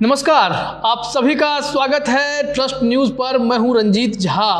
नमस्कार, आप सभी का स्वागत है ट्रस्ट न्यूज़ पर। मैं हूं रंजीत झा।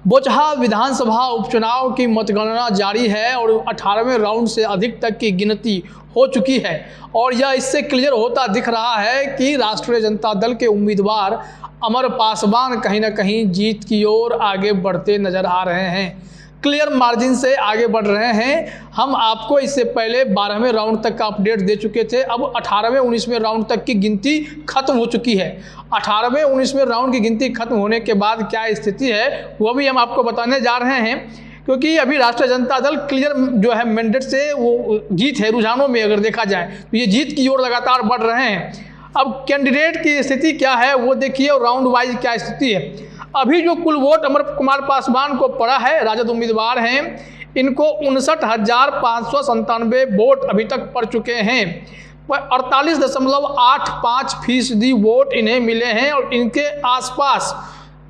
बोचहा विधानसभा उपचुनाव की मतगणना जारी है और 18वें राउंड से अधिक तक की गिनती हो चुकी है और यह इससे क्लियर होता दिख रहा है कि राष्ट्रीय जनता दल के उम्मीदवार अमर पासवान कहीं ना कहीं जीत की ओर आगे बढ़ते नजर आ रहे हैं, क्लियर मार्जिन से आगे बढ़ रहे हैं। हम आपको इससे पहले 12वें राउंड तक का अपडेट दे चुके थे। अब 18वें 19वें राउंड तक की गिनती खत्म हो चुकी है। 18वें 19वें राउंड की गिनती खत्म होने के बाद क्या स्थिति है वो भी हम आपको बताने जा रहे हैं, क्योंकि अभी राष्ट्रीय जनता दल क्लियर जो है मैंडेट से वो जीत है। रुझानों में अगर देखा जाए तो ये जीत की ओर लगातार बढ़ रहे हैं। अब कैंडिडेट की स्थिति क्या है वो देखिए और राउंड वाइज क्या स्थिति है। अभी जो कुल वोट अमर कुमार पासवान को पड़ा है, राजद उम्मीदवार हैं, इनको 59,597 वोट अभी तक पड़ चुके हैं। 48.85% वोट इन्हें मिले हैं और इनके आसपास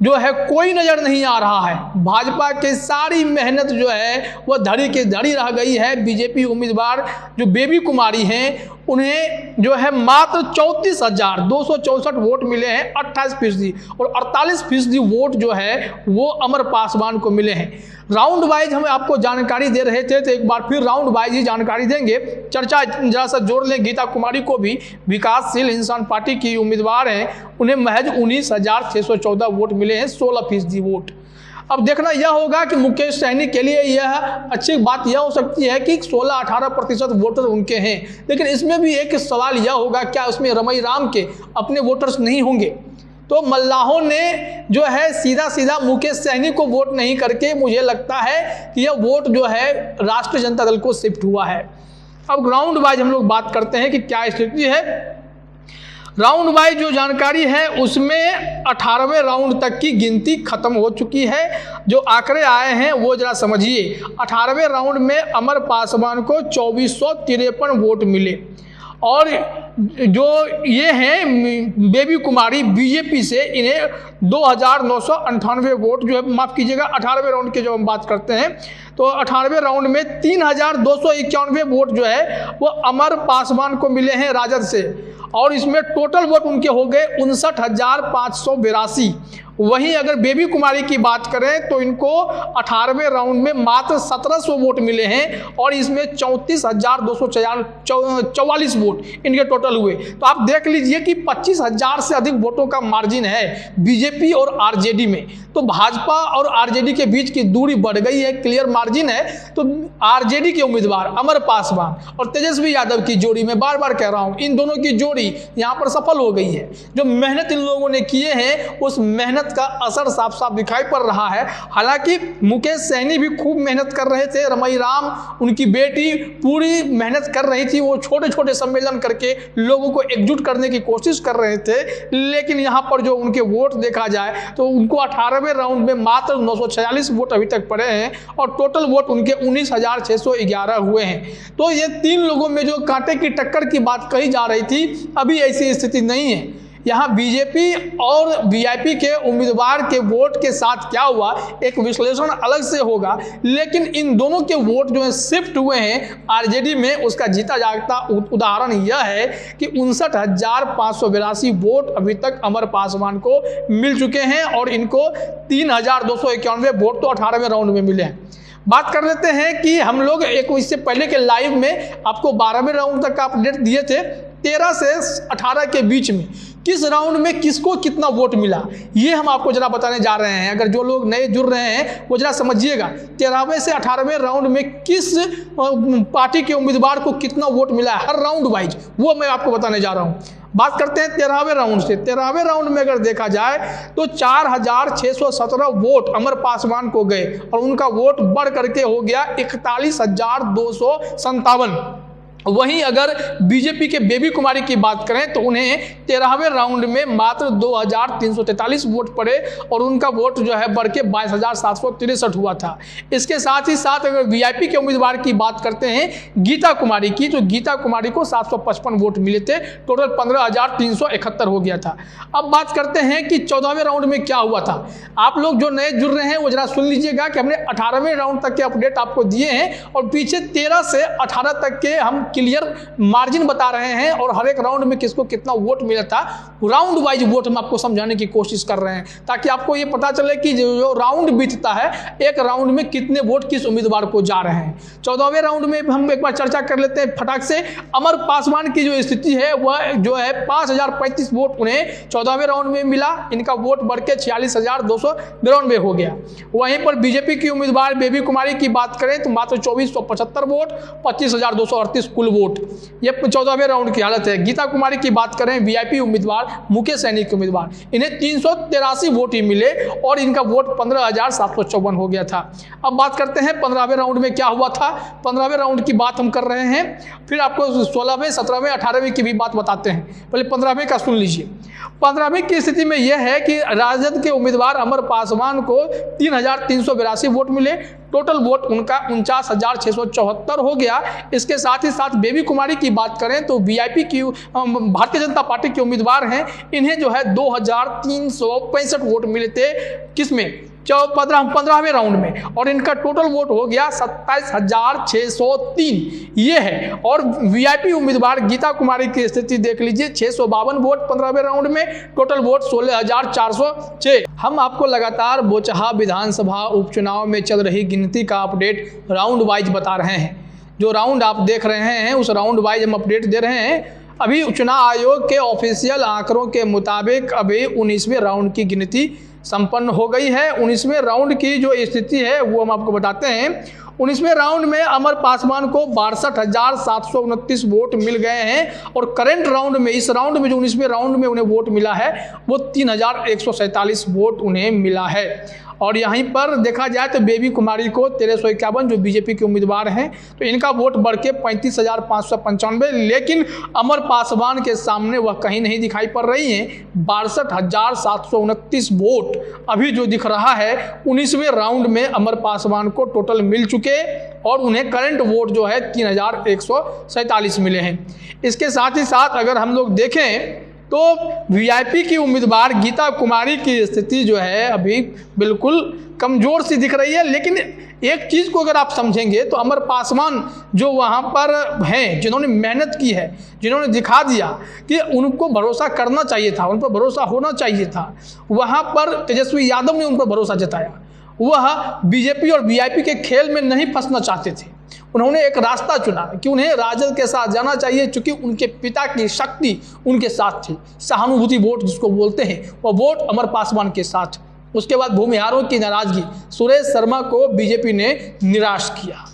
जो है कोई नज़र नहीं आ रहा है। भाजपा की सारी मेहनत जो है वह धड़ी के धड़ी रह गई है। बीजेपी उम्मीदवार जो बेबी कुमारी हैं उन्हें जो है मात्र 34,264 वोट मिले हैं, 28%, और 48% वोट जो है वो अमर पासवान को मिले हैं। राउंड वाइज हम आपको जानकारी दे रहे थे तो एक बार फिर राउंड वाइज ही जानकारी देंगे। चर्चा जरा सा जोड़ लें गीता कुमारी को भी। विकासशील इंसान पार्टी की उम्मीदवार हैं, उन्हें महज 19,614 वोट मिले हैं, 16% वोट। अब देखना यह होगा कि मुकेश सैनी के लिए यह अच्छी बात यह हो सकती है कि 16-18% वोटर उनके हैं, लेकिन इसमें भी एक सवाल यह होगा क्या उसमें रमई राम के अपने वोटर्स नहीं होंगे। तो मल्लाहों ने जो है सीधा सीधा मुकेश सैनी को वोट नहीं करके मुझे लगता है कि यह वोट जो है राष्ट्रीय जनता दल को शिफ्ट हुआ है। अब राउंड वाइज हम लोग बात करते हैं कि क्या स्थिति है। राउंड वाइज जो जानकारी है उसमें 18वें राउंड तक की गिनती खत्म हो चुकी है। जो आंकड़े आए हैं वो जरा समझिए। 18वें राउंड में अमर पासवान को 2453 वोट मिले और जो ये हैं बेबी कुमारी बीजेपी से, इन्हें 2,998 वोट जो है, माफ़ कीजिएगा 18वें राउंड की जो हम बात करते हैं तो 18वें राउंड में 3,291 वोट जो है वो अमर पासवान को मिले हैं राजद से, और इसमें टोटल वोट उनके हो गए 59,582। वहीं अगर बेबी कुमारी की बात करें तो इनको 18वें राउंड में मात्र 1,700 वोट मिले हैं और इसमें 34,244 वोट इनके टोटल हुए। तो आप देख लीजिए कि 25,000 से अधिक वोटों का मार्जिन है बीजेपी और आरजेडी में। तो भाजपा और आरजेडी के बीच की दूरी बढ़ गई है, क्लियर मार्जिन है। तो आरजेडी के उम्मीदवार अमर पासवान और तेजस्वी यादव की जोड़ी, मैं बार बार कह रहा हूं, इन दोनों की जोड़ी यहां पर सफल हो गई है। जो मेहनत इन लोगों ने किए हैं उस मेहनत का असर साफ साफ दिखाई पड़ रहा है। हालांकि मुकेश सैनी भी खूब मेहनत कर रहे थे, रमई राम उनकी बेटी पूरी मेहनत कर रही थी, वो छोटे छोटे सम्मेलन करके लोगों को एकजुट करने की कोशिश कर रहे थे। लेकिन यहां पर जो उनके वोट देखा जाए तो उनको 18वें राउंड में मात्र 946 वोट अभी तक पड़े हैं और टोटल वोट उनके 19,611 हुए हैं। तो ये तीन लोगों में जो कांटे की टक्कर की बात कही जा रही थी, अभी ऐसी स्थिति नहीं है। यहाँ बीजेपी और वीआईपी के उम्मीदवार के वोट के साथ क्या हुआ एक विश्लेषण अलग से होगा, लेकिन इन दोनों के वोट जो है शिफ्ट हुए हैं आरजेडी में, उसका जीता जागता उदाहरण यह है कि 59,582 वोट अभी तक अमर पासवान को मिल चुके हैं और इनको 3,291 वोट तो 18वें राउंड में मिले हैं। बात कर लेते हैं कि हम लोग एक इससे पहले के लाइव में आपको 12वें राउंड तक का अपडेट दिए थे। 13 से 18 के बीच में किस राउंड में किसको कितना वोट मिला ये हम आपको जरा बताने जा रहे हैं। अगर जो लोग नए जुड़ रहे हैं वो जरा समझिएगा 13वें से 18वें राउंड में किस पार्टी के उम्मीदवार को कितना वोट मिला है हर राउंड वाइज, वो मैं आपको बताने जा रहा हूं। बात करते हैं 13वें राउंड से। 13वें राउंड में अगर देखा जाए तो 4,617 वोट अमर पासवान को गए और उनका वोट बढ़ करके हो गया 41,257। वहीं अगर बीजेपी के बेबी कुमारी की बात करें तो उन्हें 13वें राउंड में मात्र 2,343 वोट पड़े और उनका वोट जो है बढ़ के 22,763 हुआ था। इसके साथ ही साथ अगर वीआईपी के उम्मीदवार की बात करते हैं गीता कुमारी की, तो गीता कुमारी को 755 वोट मिले थे, टोटल 15,371 हो गया था। अब बात करते हैं कि 14वें राउंड में क्या हुआ था। आप लोग जो नए जुड़ रहे हैं वो जरा सुन लीजिएगा कि हमने 18वें राउंड तक के अपडेट आपको दिए हैं और पीछे 13 से 18 तक के हम क्लियर मार्जिन बता रहे हैं और हर एक राउंड में किसको कितना वोट मिला था, राउंड वाइज वोट हम आपको समझाने की कोशिश कर रहे हैं, ताकि आपको ये पता चले कि जो राउंड बीतता है एक राउंड में कितने वोट किस उम्मीदवार को जा रहे हैं। 14वें राउंड में हम एक बार चर्चा कर लेते हैं फटाक से। अमर पासवान की जो स्थिति है वह जो है 5035 वोट उन्हें 14वें राउंड में मिला, इनका वोट बढ़ के 46,292 हो गया। वहीं पर बीजेपी की उम्मीदवार बेबी कुमारी की बात करें तो मात्र 2475 वोट, 25,238 कुल वोट, ये 14वें राउंड की हालत है। गीता कुमारी की बात करें वीआईपी उम्मीदवार, मुकेश सैनी के उम्मीदवार, इन्हें 383 वोट ही मिले और इनका वोट 15,754 हो गया था। अब बात करते हैं 15वें राउंड में क्या हुआ था। 15वें राउंड की बात हम कर रहे हैं, फिर आपको 16वें, 17वें, 18वें की भी बात बताते हैं। पहले 15वें का सुन लीजिए। 15वें की स्थिति में यह है कि राजद के उम्मीदवार अमर पासवान को 3,382 वोट मिले, टोटल वोट उनका 49,674 हो गया। इसके साथ ही साथ बेबी कुमारी की बात करें तो वीआईपी की भारतीय जनता पार्टी के उम्मीदवार हैं, इन्हें जो है 2,365 वोट मिले थे, किसमें 15वें राउंड में, और इनका टोटल वोट हो गया 27,603 ये है। और वीआईपी उम्मीदवार गीता कुमारी की स्थिति देख लीजिए, 652 वोट 15वें राउंड में, टोटल वोट 16,406। हम आपको लगातार बोचहा विधानसभा उपचुनाव में चल रही गिनती का अपडेट राउंड वाइज बता रहे हैं। जो राउंड आप देख रहे हैं उस राउंड वाइज हम अपडेट दे रहे हैं। अभी चुनाव आयोग के ऑफिशियल आंकड़ों के मुताबिक अभी 19वें राउंड की गिनती संपन्न हो गई है। 19वें राउंड की जो स्थिति है वो हम आपको बताते हैं। 19वें राउंड में अमर पासवान को 62,729 वोट मिल गए हैं और करंट राउंड में, इस राउंड में जो 19वें राउंड में उन्हें वोट मिला है वो 3,147 वोट उन्हें मिला है। और यहीं पर देखा जाए तो बेबी कुमारी को 1,351 जो बीजेपी के उम्मीदवार हैं तो इनका वोट बढ़ के 35,595, लेकिन अमर पासवान के सामने वह कहीं नहीं दिखाई पड़ रही हैं। 62,729 वोट अभी जो दिख रहा है 19वें राउंड में अमर पासवान को टोटल मिल चुके और उन्हें करंट वोट जो है 3,147 मिले हैं। इसके साथ ही साथ अगर हम लोग देखें तो वीआईपी की उम्मीदवार गीता कुमारी की स्थिति जो है अभी बिल्कुल कमज़ोर सी दिख रही है। लेकिन एक चीज़ को अगर आप समझेंगे तो अमर पासवान जो वहाँ पर हैं, जिन्होंने मेहनत की है, जिन्होंने दिखा दिया कि उनको भरोसा करना चाहिए था, उन पर भरोसा होना चाहिए था, वहाँ पर तेजस्वी यादव ने उन पर भरोसा जताया। वह बीजेपी और वीआईपी के खेल में नहीं फंसना चाहते थे। उन्होंने एक रास्ता चुना कि उन्हें राजद के साथ जाना चाहिए, क्योंकि उनके पिता की शक्ति उनके साथ थी। सहानुभूति वोट जिसको बोलते हैं, वह वोट अमर पासवान के साथ। उसके बाद भूमिहारों की नाराजगी, सुरेश शर्मा को बीजेपी ने निराश किया।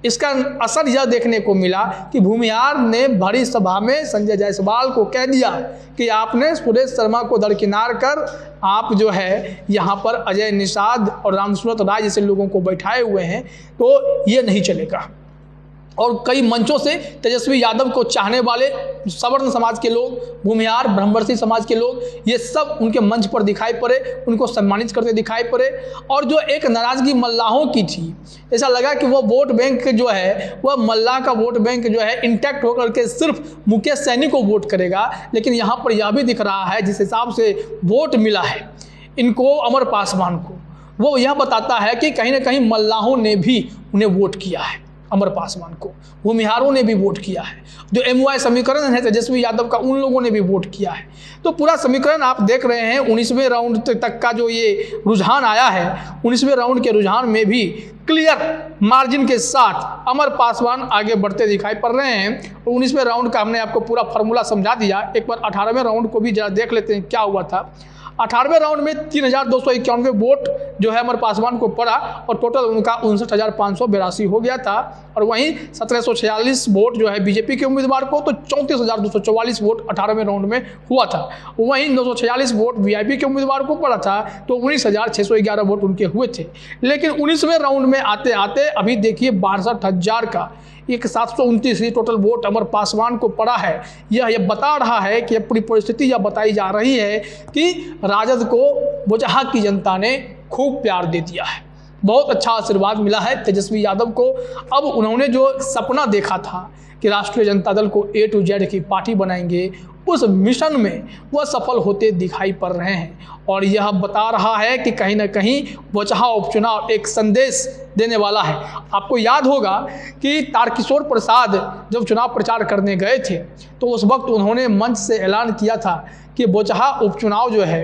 इसका असर यह देखने को मिला कि भूमिहार ने भरी सभा में संजय जायसवाल को कह दिया कि आपने सुरेश शर्मा को दरकिनार कर आप जो है यहाँ पर अजय निषाद और रामसूरत राय जैसे लोगों को बैठाए हुए हैं, तो ये नहीं चलेगा। और कई मंचों से तेजस्वी यादव को चाहने वाले सवर्ण समाज के लोग, भूमिहार ब्रह्मवर्षी समाज के लोग, ये सब उनके मंच पर दिखाई पड़े, उनको सम्मानित करते दिखाई पड़े। और जो एक नाराज़गी मल्लाहों की थी, ऐसा लगा कि वो वोट बैंक जो है, वह मल्लाह का वोट बैंक जो है इंटैक्ट होकर के सिर्फ मुकेश सैनी को वोट करेगा। लेकिन यहाँ पर यह भी दिख रहा है, जिस हिसाब से वोट मिला है इनको अमर पासवान को, वो यह बताता है कि कहीं ना कहीं मल्लाहों ने भी उन्हें वोट किया है, अमर पासवान को भूमिहारों ने भी वोट किया है। जो एमवाई समीकरण है तेजस्वी यादव का, उन लोगों ने भी वोट किया है। तो पूरा समीकरण आप देख रहे हैं। 19वें राउंड तक का जो ये रुझान आया है, 19वें राउंड के रुझान में भी क्लियर मार्जिन के साथ अमर पासवान आगे बढ़ते दिखाई पड़ रहे हैं। 19वें राउंड का हमने आपको पूरा फार्मूला समझा दिया। एक बार 18वें राउंड को भी जरा देख लेते हैं क्या हुआ था। 18वें राउंड में 3,291 वोट जो है अमर पासवान को पड़ा और टोटल उनका 59,582 हो गया था। और वहीं 1,746 वोट जो है बीजेपी के उम्मीदवार को, तो 34,244 वोट 18वें राउंड में हुआ था। वहीं 946 वोट वीआईपी के उम्मीदवार को पड़ा था, तो 19,611 वोट उनके हुए थे। लेकिन 19वें राउंड में आते आते अभी देखिए 62,000 का एक 729 टोटल वोट अमर पासवान को पड़ा है। यह बता रहा है कि पूरी परिस्थिति यह बताई जा रही है कि राजद को बोचहा की जनता ने खूब प्यार दे दिया है, बहुत अच्छा आशीर्वाद मिला है तेजस्वी यादव को। अब उन्होंने जो सपना देखा था कि राष्ट्रीय जनता दल को A to Z की पार्टी बनाएंगे, उस मिशन में वह सफल होते दिखाई पड़ रहे हैं। और यह बता रहा है कि कहीं ना कहीं बोचहा उपचुनाव एक संदेश देने वाला है। आपको याद होगा कि तारकिशोर प्रसाद जब चुनाव प्रचार करने गए थे तो उस वक्त उन्होंने मंच से ऐलान किया था कि बोचहा उपचुनाव जो है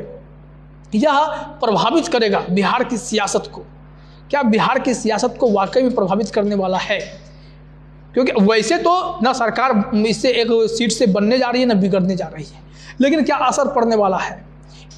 यह प्रभावित करेगा बिहार की सियासत को। क्या बिहार की सियासत को वाकई में प्रभावित करने वाला है? क्योंकि वैसे तो ना सरकार इससे एक सीट से बनने जा रही है ना बिगड़ने जा रही है, लेकिन क्या असर पड़ने वाला है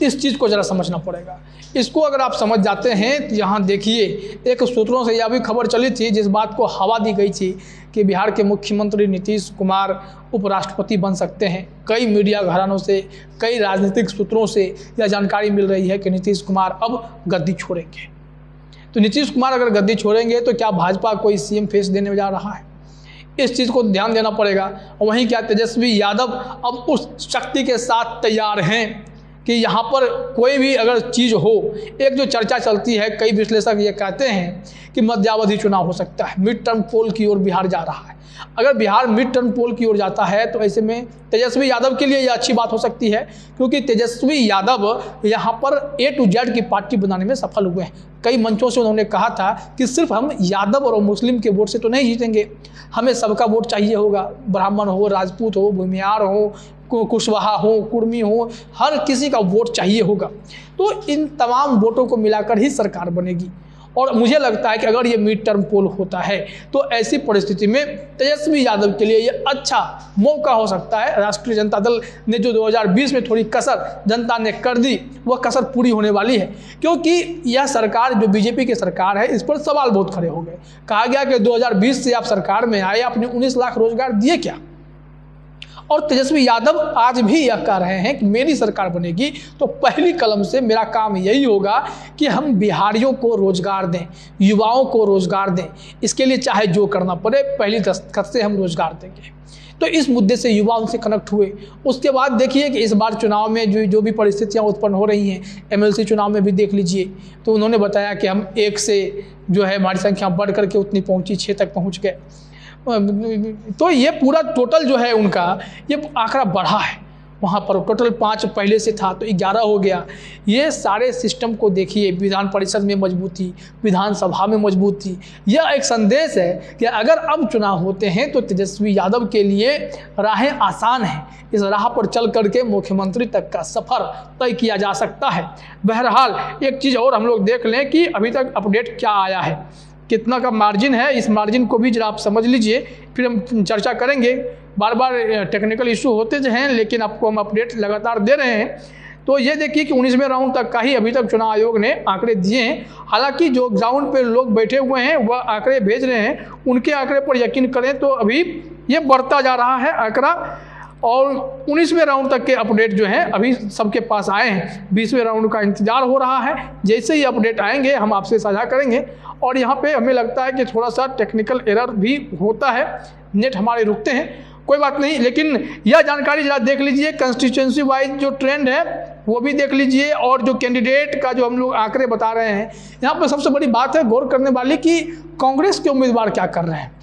इस चीज़ को ज़रा समझना पड़ेगा। इसको अगर आप समझ जाते हैं तो यहाँ देखिए, एक सूत्रों से यह भी खबर चली थी जिस बात को हवा दी गई थी कि बिहार के मुख्यमंत्री नीतीश कुमार उपराष्ट्रपति बन सकते हैं। कई मीडिया घरानों से, कई राजनीतिक सूत्रों से यह जानकारी मिल रही है कि नीतीश कुमार अब गद्दी छोड़ेंगे। तो नीतीश कुमार अगर गद्दी छोड़ेंगे तो क्या भाजपा कोई सीएम फेस देने जा रहा है? इस चीज़ को ध्यान देना पड़ेगा। वहीं क्या तेजस्वी यादव अब उस शक्ति के साथ तैयार हैं कि यहाँ पर कोई भी अगर चीज़ हो, एक जो चर्चा चलती है, कई विश्लेषक ये कहते हैं कि मध्यावधि चुनाव हो सकता है, मिड टर्म पोल की ओर बिहार जा रहा है। अगर बिहार मिड टर्म पोल की ओर जाता है तो ऐसे में तेजस्वी यादव के लिए यह अच्छी बात हो सकती है, क्योंकि तेजस्वी यादव यहाँ पर A to Z की पार्टी बनाने में सफल हुए हैं। कई मंचों से उन्होंने कहा था कि सिर्फ हम यादव और मुस्लिम के वोट से तो नहीं जीतेंगे, हमें सबका वोट चाहिए होगा, ब्राह्मण हो, राजपूत हो, भूमिहार हो, कुशवाहा हो, कुर्मी हो, हर किसी का वोट चाहिए होगा। तो इन तमाम वोटों को मिलाकर ही सरकार बनेगी। और मुझे लगता है कि अगर ये मिड टर्म पोल होता है तो ऐसी परिस्थिति में तेजस्वी यादव के लिए ये अच्छा मौका हो सकता है। राष्ट्रीय जनता दल ने जो 2020 में थोड़ी कसर जनता ने कर दी, वह कसर पूरी होने वाली है, क्योंकि यह सरकार जो बीजेपी की सरकार है इस पर सवाल बहुत खड़े हो गए। कहा गया कि 2020 से आप सरकार में आए, आपने 19 लाख रोजगार दिए क्या? और तेजस्वी यादव आज भी यह कह रहे हैं कि मेरी सरकार बनेगी तो पहली कलम से मेरा काम यही होगा कि हम बिहारियों को रोजगार दें, युवाओं को रोजगार दें। इसके लिए चाहे जो करना पड़े, पहली दस्तखत से हम रोजगार देंगे। तो इस मुद्दे से युवा उनसे कनेक्ट हुए। उसके बाद देखिए कि इस बार चुनाव में जो भी परिस्थितियां उत्पन्न हो रही हैं, MLC चुनाव में भी देख लीजिए, तो उन्होंने बताया कि हम 1 से जो है हमारी संख्या बढ़ करके उतनी पहुंची, 6 तक पहुंच गए। तो ये पूरा टोटल जो है उनका ये आंकड़ा बढ़ा है। वहाँ पर टोटल 5 पहले से था तो 11 हो गया। ये सारे सिस्टम को देखिए, विधान परिषद में मजबूती, विधानसभा में मजबूती। यह एक संदेश है कि अगर अब चुनाव होते हैं तो तेजस्वी यादव के लिए राहें आसान हैं। इस राह पर चल करके मुख्यमंत्री तक का सफ़र तय किया जा सकता है। बहरहाल एक चीज़ और हम लोग देख लें कि अभी तक अपडेट क्या आया है, कितना का मार्जिन है, इस मार्जिन को भी जरा आप समझ लीजिए, फिर हम चर्चा करेंगे। बार बार टेक्निकल इशू होते हैं, लेकिन आपको हम अपडेट लगातार दे रहे हैं। तो ये देखिए कि 19वें राउंड तक का ही अभी तक चुनाव आयोग ने आंकड़े दिए हैं। हालांकि जो ग्राउंड पे लोग बैठे हुए हैं वह आंकड़े भेज रहे हैं, उनके आंकड़े पर यकीन करें तो अभी ये बढ़ता जा रहा है आंकड़ा। और 19वें राउंड तक के अपडेट जो हैं अभी सबके पास आए हैं। 20वें राउंड का इंतजार हो रहा है। जैसे ही अपडेट आएंगे हम आपसे साझा करेंगे। और यहाँ पे हमें लगता है कि थोड़ा सा टेक्निकल एरर भी होता है, नेट हमारे रुकते हैं, कोई बात नहीं। लेकिन यह जानकारी जरा देख लीजिए, कंस्टिट्यूंसी वाइज जो ट्रेंड है वो भी देख लीजिए, और जो कैंडिडेट का जो हम लोग आंकड़े बता रहे हैं, यहाँ पर सबसे बड़ी बात है गौर करने वाली कि कांग्रेस के उम्मीदवार क्या कर रहे हैं।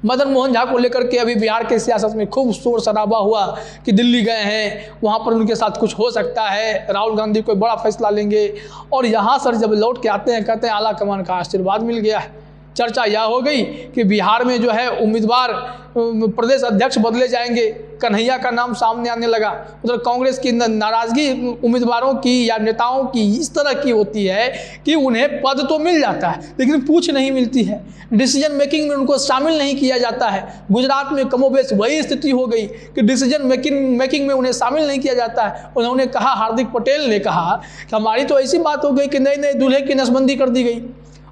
मदन मोहन झा को लेकर के अभी बिहार के सियासत में खूब शोर शराबा हुआ कि दिल्ली गए हैं, वहाँ पर उनके साथ कुछ हो सकता है, राहुल गांधी कोई बड़ा फैसला लेंगे। और यहाँ सर जब लौट के आते हैं कहते हैं आला कमान का आशीर्वाद मिल गया है। चर्चा यह हो गई कि बिहार में जो है उम्मीदवार प्रदेश अध्यक्ष बदले जाएंगे, कन्हैया का नाम सामने आने लगा। उधर कांग्रेस की नाराजगी उम्मीदवारों की या नेताओं की इस तरह की होती है कि उन्हें पद तो मिल जाता है लेकिन पूछ नहीं मिलती है, डिसीजन मेकिंग में उनको शामिल नहीं किया जाता है। गुजरात में कमोबेश वही स्थिति हो गई कि डिसीजन मेकिंग में उन्हें शामिल नहीं किया जाता है। उन्होंने कहा, हार्दिक पटेल ने कहा कि हमारी तो ऐसी बात हो गई कि नए नए दूल्हे की नसबंदी कर दी गई,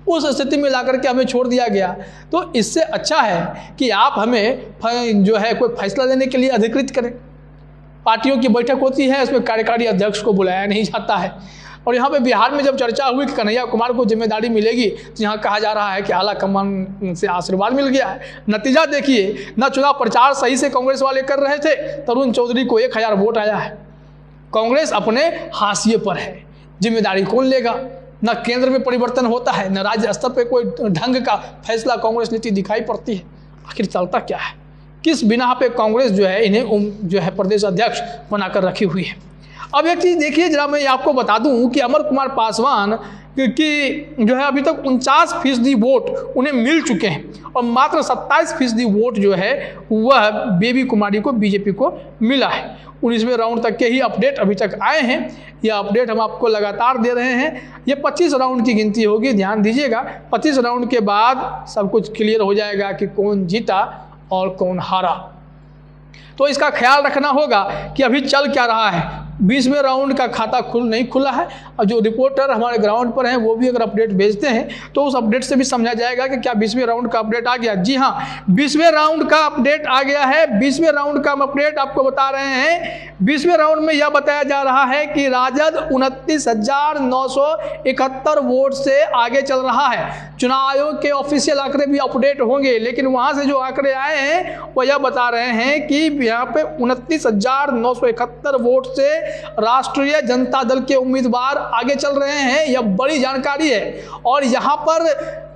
उस स्थिति में ला करके हमें छोड़ दिया गया। तो इससे अच्छा है कि आप हमें जो है कोई फैसला लेने के लिए अधिकृत करें। पार्टियों की बैठक होती है, उसमें कार्यकारी अध्यक्ष को बुलाया नहीं जाता है। और यहाँ पे बिहार में जब चर्चा हुई कि कन्हैया कुमार को जिम्मेदारी मिलेगी, तो यहाँ कहा जा रहा है कि आला कमान से आशीर्वाद मिल गया है। नतीजा देखिए, ना चुनाव प्रचार सही से कांग्रेस वाले कर रहे थे, तरुण चौधरी को 1000 वोट आया है। कांग्रेस अपने हाशिए पर है, जिम्मेदारी कौन लेगा? न केंद्र में परिवर्तन होता है, न राज्य स्तर पर कोई ढंग का फैसला कांग्रेस नीति दिखाई पड़ती है। आखिर चलता क्या है किस बिना पे कांग्रेस जो है इन्हें जो है प्रदेश अध्यक्ष बनाकर रखी हुई है। अब एक चीज़ देखिए जरा, मैं आपको बता दूं कि अमर कुमार पासवान कि जो है अभी तक 49% वोट उन्हें मिल चुके हैं और मात्र 27% वोट जो है वह बेबी कुमारी को, बीजेपी को मिला है। 19वें राउंड तक के ही अपडेट अभी तक आए हैं। यह अपडेट हम आपको लगातार दे रहे हैं। ये 25 राउंड की गिनती होगी, ध्यान दीजिएगा। 25 राउंड के बाद सब कुछ क्लियर हो जाएगा कि कौन जीता और कौन हारा। तो इसका ख्याल रखना होगा कि अभी चल क्या रहा है। 20वें राउंड का खाता नहीं खुला है और जो रिपोर्टर हमारे ग्राउंड पर हैं वो भी अगर अपडेट भेजते हैं तो उस अपडेट से भी समझा जाएगा कि क्या 20वें राउंड का अपडेट आ गया। जी हाँ, 20वें राउंड का अपडेट आ गया है। 20वें राउंड का हम अपडेट आपको बता रहे हैं। 20वें राउंड में यह बताया जा रहा है कि राजद 29,971 वोट से आगे चल रहा है। चुनाव आयोग के ऑफिशियल आंकड़े भी अपडेट होंगे, लेकिन वहां से जो आंकड़े आए हैं वो यह बता रहे हैं कि यहाँ पे 29,971 वोट से राष्ट्रीय जनता दल के उम्मीदवार आगे चल रहे हैं। यह बड़ी जानकारी है। और यहाँ पर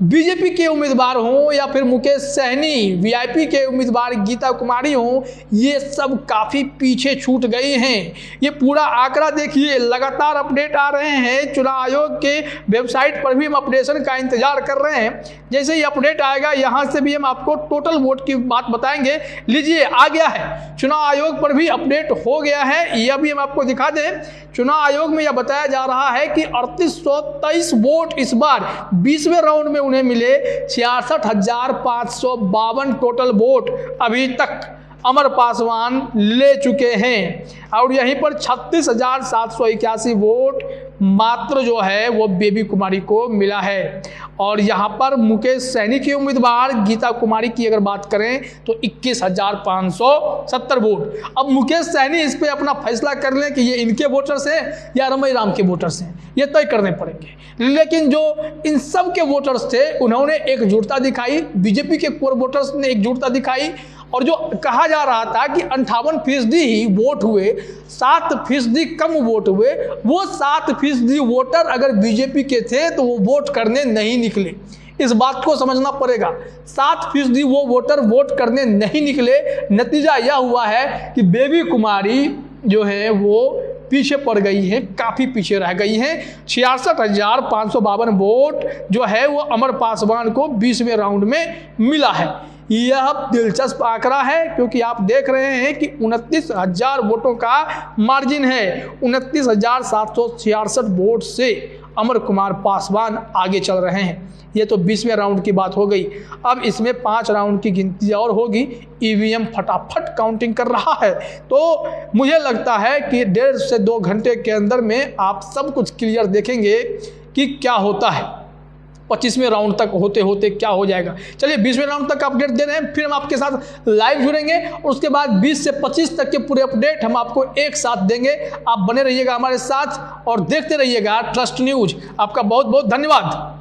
बीजेपी के उम्मीदवार हों या फिर मुकेश सहनी, वीआईपी के उम्मीदवार गीता कुमारी हों, ये सब काफ़ी पीछे छूट गए हैं। ये पूरा आंकड़ा देखिए, लगातार अपडेट आ रहे हैं। चुनाव आयोग के वेबसाइट पर भी हम अपडेशन का इंतजार कर रहे हैं। जैसे ही अपडेट आएगा यहाँ से भी हम आपको टोटल वोट की बात बताएंगे। लीजिए, आ गया है। चुनाव आयोग पर भी अपडेट हो गया है, यह भी हम आपको दिखा दें। चुनाव आयोग में यह बताया जा रहा है कि 3823 वोट इस बार 20वें राउंड में उन्हें मिले। 66,552 टोटल वोट अभी तक अमर पासवान ले चुके हैं और यहीं पर 36,781 वोट मात्र जो है वो बेबी कुमारी को मिला है। और यहाँ पर मुकेश सहनी के उम्मीदवार गीता कुमारी की अगर बात करें तो 21,570 वोट। अब मुकेश सहनी इस पे अपना फैसला कर लें कि ये इनके वोटर्स हैं या रमई राम के वोटर्स हैं, ये तय करने पड़ेंगे। लेकिन जो इन सब के वोटर्स थे उन्होंने एकजुटता दिखाई, बीजेपी के कोर वोटर्स ने एकजुटता दिखाई। और जो कहा जा रहा था कि 58% ही वोट हुए, 7% कम वोट हुए, वो 7% वोटर अगर बीजेपी के थे तो वो वोट करने नहीं निकले। इस बात को समझना पड़ेगा। 7% वो वोटर वोट करने नहीं निकले। नतीजा यह हुआ है कि बेबी कुमारी जो है वो पीछे पड़ गई है, काफ़ी पीछे रह गई है। 66,552 वोट जो है वो अमर पासवान को 20वें राउंड में मिला है। यह दिलचस्प आंकड़ा है क्योंकि आप देख रहे हैं कि 29,000 वोटों का मार्जिन है। 29,766 वोट से अमर कुमार पासवान आगे चल रहे हैं। ये तो 20वें राउंड की बात हो गई। अब इसमें 5 राउंड की गिनती और होगी। ईवीएम फटाफट काउंटिंग कर रहा है, तो मुझे लगता है कि 1.5 से 2 घंटे के अंदर में आप सब कुछ क्लियर देखेंगे कि क्या होता है। 25वें राउंड तक होते होते क्या हो जाएगा। चलिए 20वें राउंड तक अपडेट दे रहे हैं, फिर हम आपके साथ लाइव जुड़ेंगे और उसके बाद 20 से 25 तक के पूरे अपडेट हम आपको एक साथ देंगे। आप बने रहिएगा हमारे साथ और देखते रहिएगा ट्रस्ट न्यूज। आपका बहुत बहुत धन्यवाद।